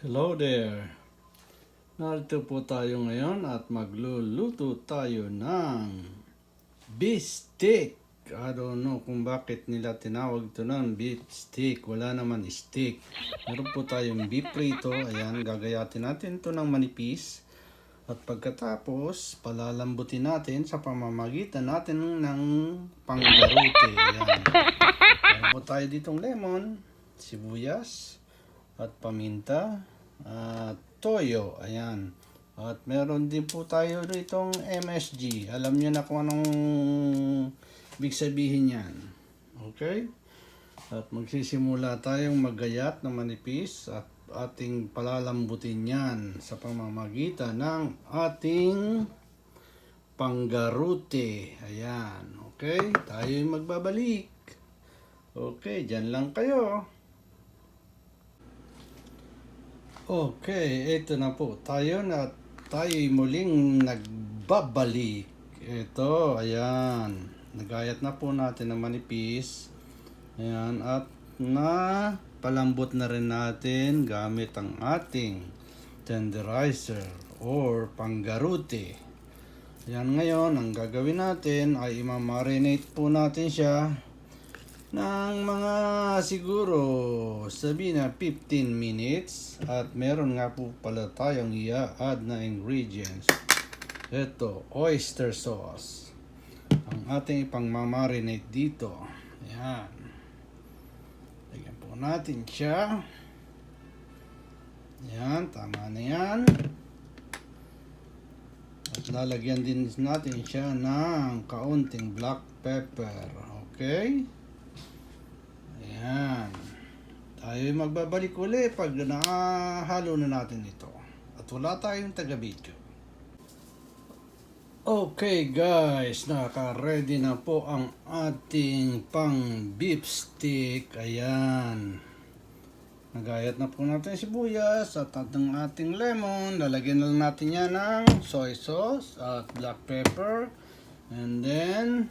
Hello there! Narito po tayo ngayon at magluluto tayo ng beef steak. I don't know kung bakit nila tinawag ito ng beef steak. Wala naman steak. Meron po tayong beef prito. Ayan, gagayatin natin ito ng manipis. At pagkatapos, palalambutin natin sa pamamagitan natin ng panggarote. Ayan. Meron po tayo ditong lemon, sibuyas, at paminta, at toyo. Ayan. At meron din po tayo ditong MSG. Alam niyo na kung anong ibig sabihin yan. Okay? At magsisimula tayong maggayat na manipis at ating palalambutin yan sa pamamagitan ng ating panggarote. Ayan. Okay? Tayo'y magbabalik. Okay, dyan lang kayo. Okay, ito na po. Tayo'y muling nagbabalik. Ito, ayan. Nagayat na po natin ng manipis. Ayan, at palambot na rin natin gamit ang ating tenderizer or panggarote. Ayan, ngayon, ang gagawin natin ay imamarinate po natin siya ng mga siguro sabihin na 15 minutes. At meron nga po pala tayong i-add na ingredients. Ito, oyster sauce. Ang ating ipang-marinate dito. Ayan. Lagyan po natin siya. Ayan, tama na yan. At lalagyan din natin siya ng kaunting black pepper. Okay? Ayan. Tayo magbabalik uli pag nakahalo na natin ito. At wala tayong taga-video. Okay guys, naka-ready na po ang ating pang beef steak. Ayan. Nagayat na po natin sibuyas at ang ating lemon. Lalagyan na lang natin yan ng soy sauce at black pepper. And then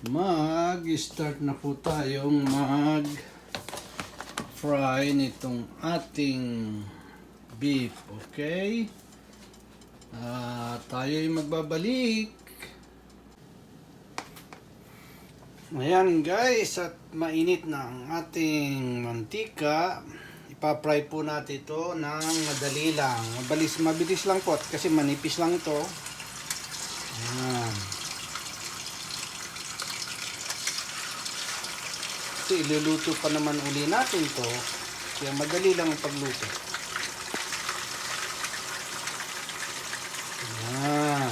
mag-start na po tayong mag-fry nitong ating beef. Okay? Tayo'y magbabalik. Ayan guys, at mainit na ang ating mantika. Ipa-fry po natin ito ng madali lang. Mabilis lang po kasi manipis lang ito. Ayan. Kasi iluluto pa naman uli natin to, kaya madali lang ang pagluto. Ayan.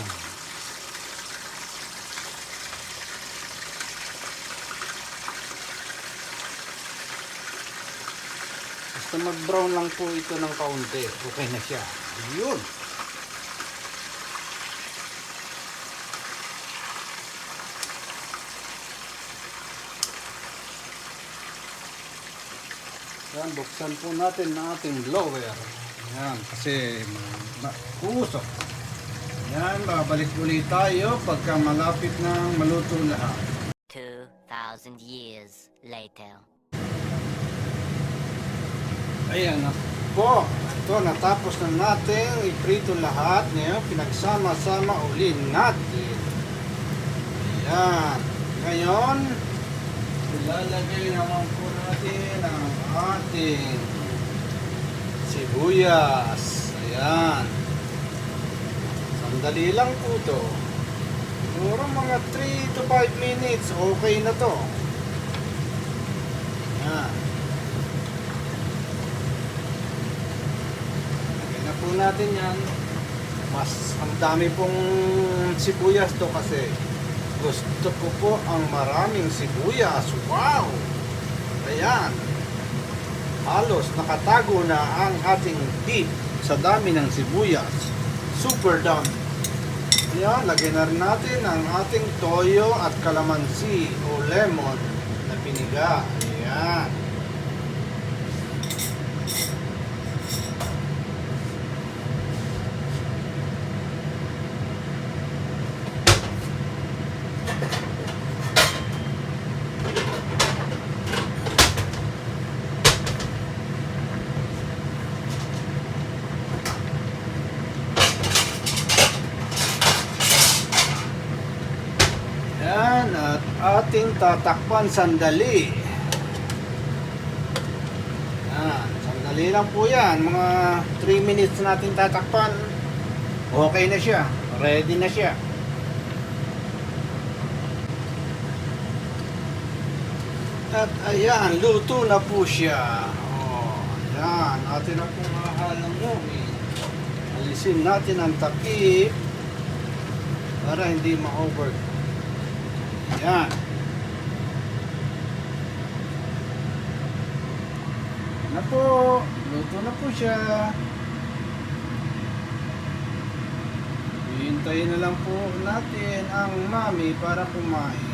Basta mag-brown lang po ito ng kaunti, okay na siya. Yun. Yan, buksan po natin ang ating blower. Yan, kasi uusok. Yan, babalik ulit tayo pagka malapit na maluto lahat. 2,000 years later. Ayan na po. Ito, natapos na natin iprito lahat. Ngayon, pinagsama-sama uli natin. Ayan. Ngayon, ilalagay naman po natin ang ating sibuyas. Ayan. Sandali lang po ito. Siguro mga 3 to 5 minutes. Okay na to. Ayan. Lagyan na po natin yan. Mas ang dami pong sibuyas to kasi gusto ko po ang maraming sibuyas. Wow! Ayan. Halos nakatago na ang ating beef sa dami ng sibuyas. Super dami. Ayan, lagyan na rin natin ang ating toyo at kalamansi o lemon na piniga. Ayan. Yan, at ating tatakpan sandali. Yan, sandali lang po yan. Mga 3 minutes natin tatakpan. Okay na siya. Ready na siya. At ayan, luto na po siya. Oh, ayan, atin na pong hahalanguin. Alisin natin ang takip para hindi ma-over. Ayan. Na po, luto na po siya. Hihintayin na lang po natin ang mami para kumain.